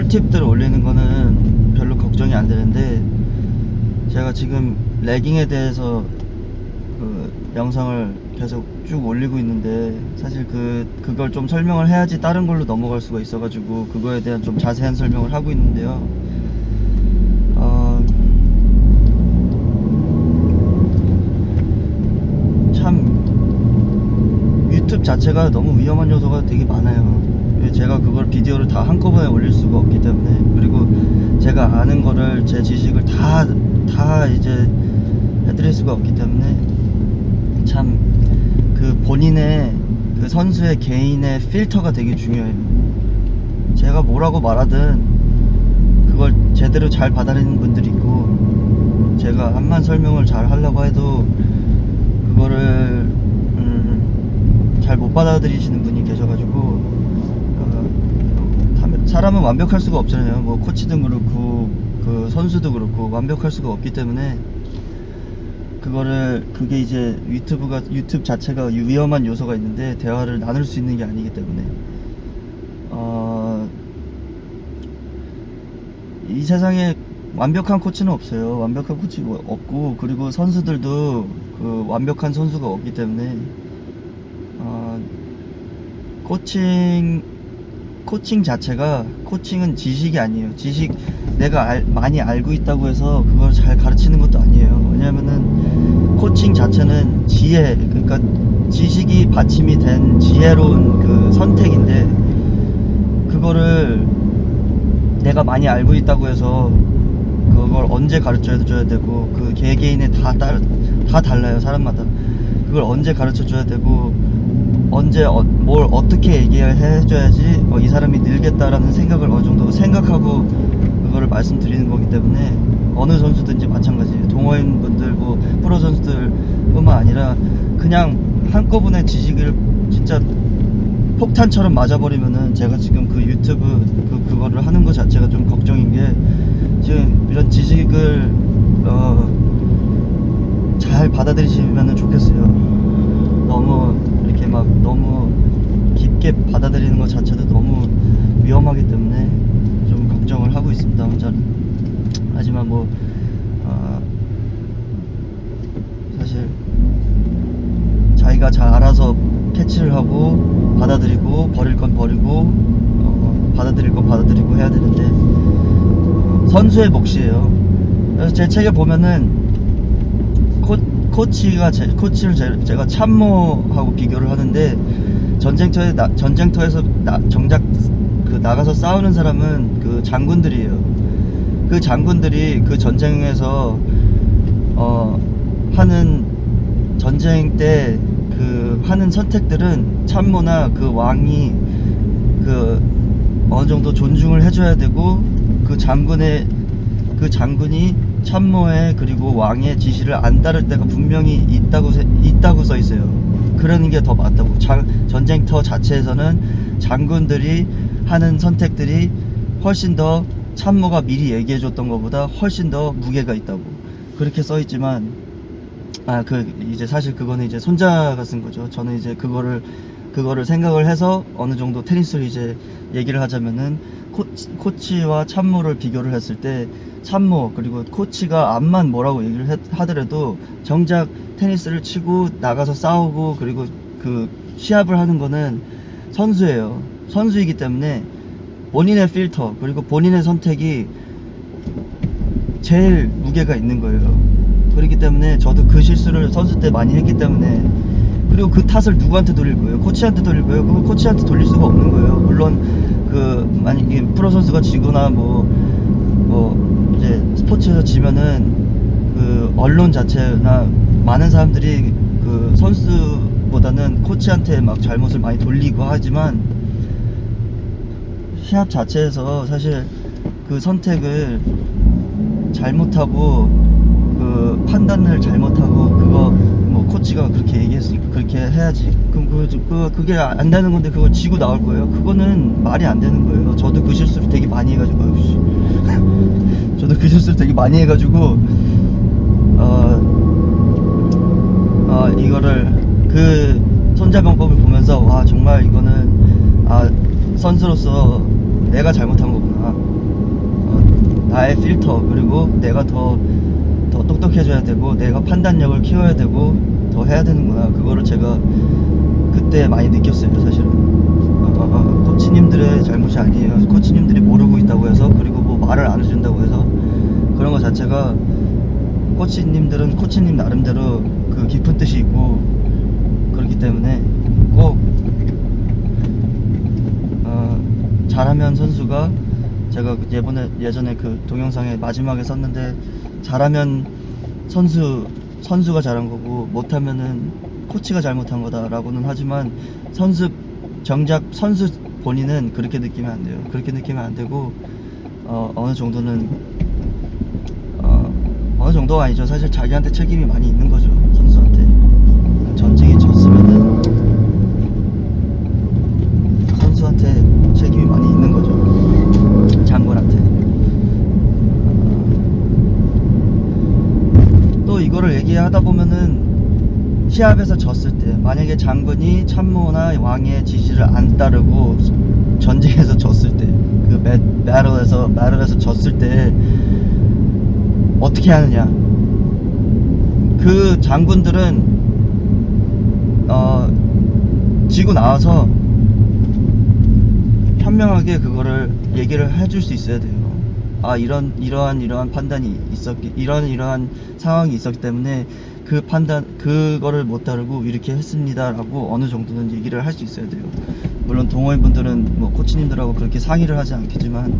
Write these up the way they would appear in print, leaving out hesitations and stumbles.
꿀팁들 올리는 거는 별로 걱정이 안 되는데, 제가 지금 레깅에 대해서 그 영상을 계속 쭉 올리고 있는데, 사실 그걸 좀 설명을 해야지 다른 걸로 넘어갈 수가 있어가지고 그거에 대한 좀 자세한 설명을 하고 있는데요. 참 유튜브 자체가 너무 위험한 요소가 되게 많아요. 제가 그걸 비디오를 다 한꺼번에 올릴 수가 없기 때문에, 그리고 제가 아는 거를, 제 지식을 다 이제 해드릴 수가 없기 때문에, 참 그 본인의, 그 선수의 개인의 필터가 되게 중요해요. 제가 뭐라고 말하든 그걸 제대로 잘 받아들이는 분들이 있고, 제가 암만 설명을 잘 하려고 해도 그거를 잘 못 받아들이시는 분이 계셔가지고, 사람은 완벽할 수가 없잖아요. 뭐 코치도 그렇고 그 선수도 그렇고 완벽할 수가 없기 때문에, 그게 이제 유튜브 자체가 위험한 요소가 있는데, 대화를 나눌 수 있는 게 아니기 때문에, 이 세상에 완벽한 코치는 없어요. 완벽한 코치 없고, 그리고 선수들도 그 완벽한 선수가 없기 때문에, 코칭 자체가, 코칭은 지식이 아니에요. 내가 많이 알고 있다고 해서 그걸 잘 가르치는 것도 아니에요. 왜냐면은 코칭 자체는 지혜, 그러니까 지식이 받침이 된 지혜로운 그 선택인데, 그거를 내가 많이 알고 있다고 해서 그걸 언제 가르쳐 줘야 되고, 그 개개인에 다 달라요, 사람마다. 그걸 언제 가르쳐 줘야 되고, 언제 뭘 어떻게 얘기해줘야지 이 사람이 늘겠다라는 생각을 어느 정도 생각하고 그거를 말씀드리는 거기 때문에, 어느 선수든지 마찬가지예요. 동호인분들, 뭐 프로 선수들 뿐만 아니라, 그냥 한꺼번에 지식을 진짜 폭탄처럼 맞아버리면은, 제가 지금 그 유튜브 그거를 하는 거 자체가 좀 걱정인 게, 지금 이런 지식을 잘 받아들이시면 좋겠어요. 너무 깊게 받아들이는 것 자체도 너무 위험하기 때문에 좀 걱정을 하고 있습니다, 혼자는. 하지만 뭐 사실 자기가 잘 알아서 캐치를 하고, 받아들이고, 버릴 건 버리고, 받아들일 건 받아들이고 해야 되는데, 선수의 몫이에요. 그래서 제 책에 보면은 코치를 제가 참모하고 비교를 하는데, 전쟁터에서 정작 나가서 싸우는 사람은 그 장군들이에요. 그 장군들이 그 전쟁에서 하는, 전쟁 때 그 하는 선택들은 참모나 그 왕이 그 어느 정도 존중을 해줘야 되고, 그 장군이 참모의 그리고 왕의 지시를 안 따를 때가 분명히 있다고 써 있어요. 그러는 게 더 맞다고. 전쟁터 자체에서는 장군들이 하는 선택들이 훨씬 더 참모가 미리 얘기해 줬던 것보다 훨씬 더 무게가 있다고 그렇게 써 있지만, 이제 사실 그거는 이제 손자가 쓴 거죠. 저는 이제 그거를 생각을 해서 어느 정도 테니스를 이제 얘기를 하자면은, 코치와 참모를 비교를 했을 때, 참모 그리고 코치가 암만 뭐라고 얘기를 하더라도 정작 테니스를 치고 나가서 싸우고 그리고 그 시합을 하는 거는 선수예요. 선수이기 때문에 본인의 필터 그리고 본인의 선택이 제일 무게가 있는 거예요. 그렇기 때문에 저도 그 실수를 선수 때 많이 했기 때문에, 그리고 그 탓을 누구한테 돌릴 거예요? 코치한테 돌릴 거예요? 그거 코치한테 돌릴 수가 없는 거예요. 물론 만약에 프로 선수가 지거나 뭐 이제 스포츠에서 지면은 그 언론 자체나 많은 사람들이 그 선수보다는 코치한테 막 잘못을 많이 돌리고 하지만, 시합 자체에서 사실 그 선택을 잘못하고 그 판단을 잘못하고, 그거 뭐 코치가 그렇게 얘기했으니까 그렇게 해야지, 그럼 그게 안 되는 건데 그거 지고 나올 거예요? 그거는 말이 안 되는 거예요. 저도 그 실수를 되게 많이 해가지고 이거를 그 손자병법을 보면서, 와 정말 이거는 선수로서 내가 잘못한 거구나, 나의 필터, 그리고 내가 더 똑똑해져야 되고 내가 판단력을 키워야 되고 더 해야 되는구나, 그거를 제가 그때 많이 느꼈어요. 사실은 코치님들의 잘못이 아니에요. 코치님들이 모르고 있다고 해서, 그리고 뭐 말을 안 해준다고 해서 그런 거 자체가, 코치님들은 코치님 나름대로 그 깊은 뜻이 있고 그렇기 때문에 꼭 잘하면 선수가, 제가 예전에 그 동영상에 마지막에 썼는데, 잘하면 선수가 잘한 거고 못하면은 코치가 잘못한 거다라고는 하지만, 정작 선수 본인은 그렇게 느끼면 안 돼요. 그렇게 느끼면 안 되고, 어느 정도는 어느 정도가 아니죠. 사실 자기한테 책임이 많이 있는 거죠. 선수한테. 전쟁에 졌으면은 선수한테 책임이 많이 있는 거죠. 장군한테. 또 이거를 얘기하다 보면은, 시합에서 졌을 때, 만약에 장군이 참모나 왕의 지시를 안 따르고 전쟁에서 졌을 때, 그 매럴에서 졌을 때 어떻게 하느냐. 그 장군들은 지고 나와서 현명하게 그거를 얘기를 해줄 수 있어야 돼요. 이러한 판단이 이러한 상황이 있었기 때문에 그거를 못 따르고 이렇게 했습니다라고 어느 정도는 얘기를 할 수 있어야 돼요. 물론 동호인분들은 뭐 코치님들하고 그렇게 상의를 하지 않겠지만,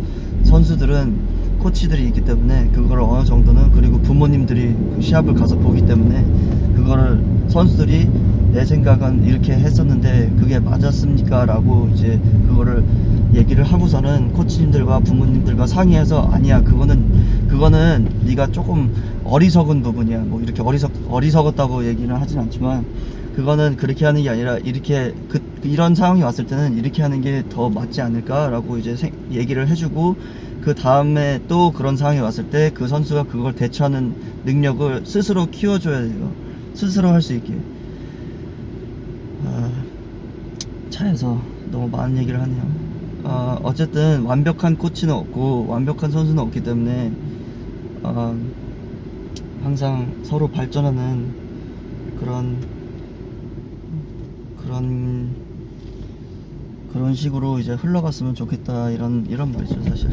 선수들은 코치들이 있기 때문에 그거를 어느 정도는, 그리고 부모님들이 그 시합을 가서 보기 때문에 그거를 선수들이 내 생각은 이렇게 했었는데 그게 맞았습니까? 라고 이제 그거를 얘기를 하고서는 코치님들과 부모님들과 상의해서, 아니야, 그거는 네가 조금 어리석은 부분이야, 뭐 이렇게 어리석었다고 얘기는 하진 않지만, 그거는 그렇게 하는 게 아니라 이런 상황이 왔을 때는 이렇게 하는 게 더 맞지 않을까 라고 이제 얘기를 해주고, 그 다음에 또 그런 상황이 왔을 때 그 선수가 그걸 대처하는 능력을 스스로 키워줘야 돼요. 스스로 할 수 있게. 차에서 너무 많은 얘기를 하네요. 어쨌든 완벽한 코치는 없고 완벽한 선수는 없기 때문에 항상 서로 발전하는 그런 식으로 이제 흘러갔으면 좋겠다, 이런 말이죠, 사실.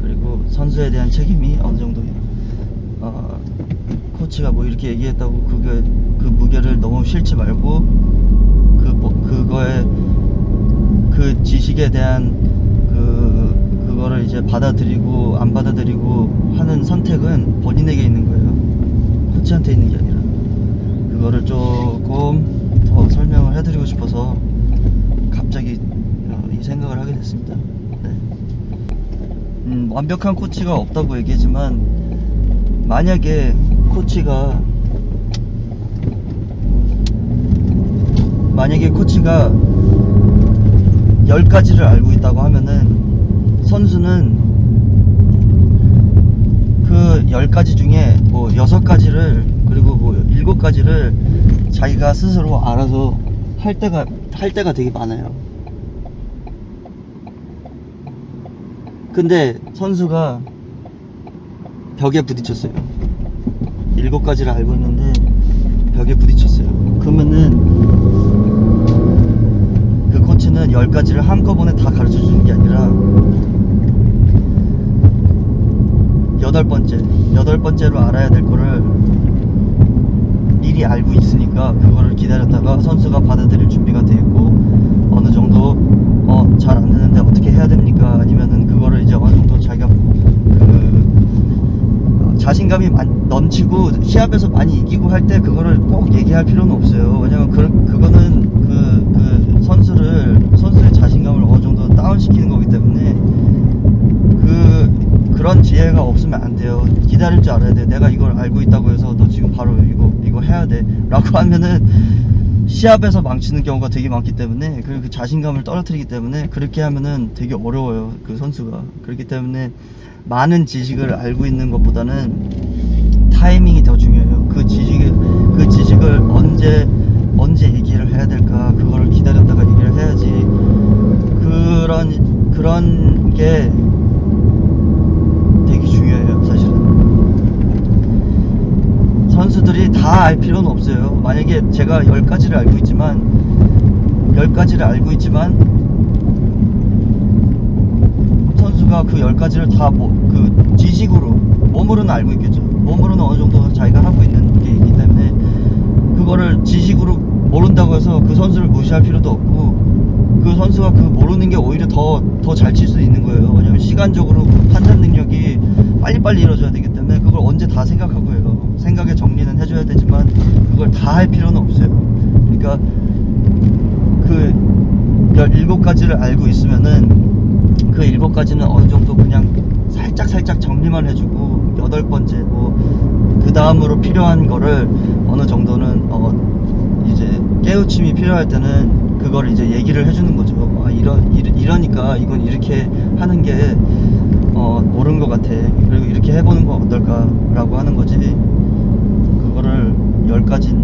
그리고 선수에 대한 책임이 어느 정도예요. 코치가 뭐 이렇게 얘기했다고 그 무게를 너무 실지 말고, 그거에 그 지식에 대한 그거를 이제 받아들이고 안 받아들이고 하는 선택은 본인에게 있는 거예요. 코치한테 있는 게 아니라. 그거를 조금 더 설명을 해드리고 싶어서 갑자기 이 생각을 하게 됐습니다. 네. 완벽한 코치가 없다고 얘기했지만, 만약에 코치가 10가지를 알고 있다고 하면은, 선수는 그 10가지 중에 뭐 6가지를, 그리고 뭐 7가지를 자기가 스스로 알아서 할 때가 되게 많아요. 근데 선수가 벽에 부딪혔어요. 7가지를 알고 있는데 벽에 부딪혔어요. 그러면은 그 코치는 10가지를 한꺼번에 다 가르쳐 주는 게 아니라, 8번째로 알아야 될 거를 미리 알고 있으니까, 그거를 기다렸다가 선수가 받아들일 준비가 돼 있고, 어느 정도 잘 안 되는데 어떻게 해야 됩니까? 아니면은 그거를 이제 어느 정도 자기가 자신감이 넘치고 시합에서 많이 이기고 할 때 그거를 꼭 얘기할 필요는 없어요. 왜냐면 그거는 선수의 자신감을 어느 정도 다운시키는 거기 때문에, 그런 지혜가 없으면 안 돼요. 기다릴 줄 알아야 돼. 내가 이걸 알고 있다고 해서 너 지금 바로 이거 해야 돼 라고 하면은 시합에서 망치는 경우가 되게 많기 때문에, 그리고 그 자신감을 떨어뜨리기 때문에, 그렇게 하면은 되게 어려워요, 그 선수가. 그렇기 때문에 많은 지식을 알고 있는 것보다는 타이밍이 더 중요해요. 그 지식을 언제 얘기를 해야 될까, 그거를 기다렸다가 얘기를 해야지. 그런 게 선수들이 다 알 필요는 없어요. 만약에 제가 10가지를 알고 있지만 선수가 그 10가지를 다 그 지식으로 몸으로는 알고 있겠죠. 몸으로는 어느 정도 자기가 하고 있는 게 있기 때문에 그거를 지식으로 모른다고 해서 그 선수를 무시할 필요도 없고, 그 선수가 그 모르는 게 오히려 더 잘 칠 수 있는 거예요. 왜냐면 시간적으로 그 판단 능력이 빨리빨리 이루어져야 되기 때문에 그걸 언제 다 생각하고 해요. 생각의 정리는 해줘야 되지만 그걸 다 할 필요는 없어요. 그러니까 그 17가지를 알고 있으면은 그 7가지는 어느 정도 그냥 살짝 정리만 해주고, 8번째 그 다음으로 필요한 거를 어느 정도는 이제 깨우침이 필요할 때는 그걸 이제 얘기를 해주는 거죠. 이러니까 이건 이렇게 하는 게 옳은 것 같아. 그리고 이렇게 해보는 거 어떨까라고 하는 거지. 그거를 10가지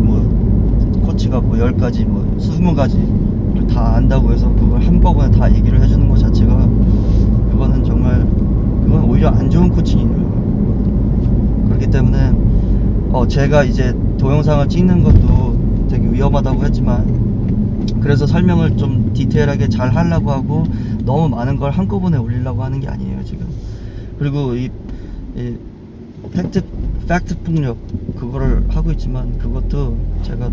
코치가 10가지 20가지를 다 안다고 해서 그걸 한꺼번에 다 얘기를 해주는 것 자체가 그건 오히려 안 좋은 코칭이에요. 그렇기 때문에 제가 이제 동영상을 찍는 것도 되게 위험하다고 했지만, 그래서 설명을 좀 디테일하게 잘 하려고 하고 너무 많은 걸 한꺼번에 올리려고 하는 게 아니에요 지금. 그리고 이 팩트 폭력 그거를 하고 있지만, 그것도 제가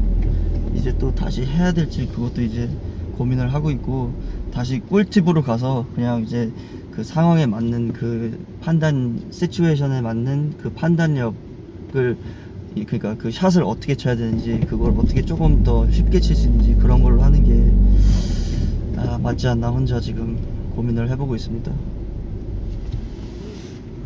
이제 또 다시 해야 될지 그것도 이제 고민을 하고 있고, 다시 꿀팁으로 가서 그냥 이제 그 상황에 맞는 그 판단, 시츄에이션에 맞는 그 판단력을, 그러니까 그 샷을 어떻게 쳐야 되는지, 그걸 어떻게 조금 더 쉽게 칠 수 있는지, 그런 걸로 하는 게 맞지 않나 혼자 지금 고민을 해보고 있습니다.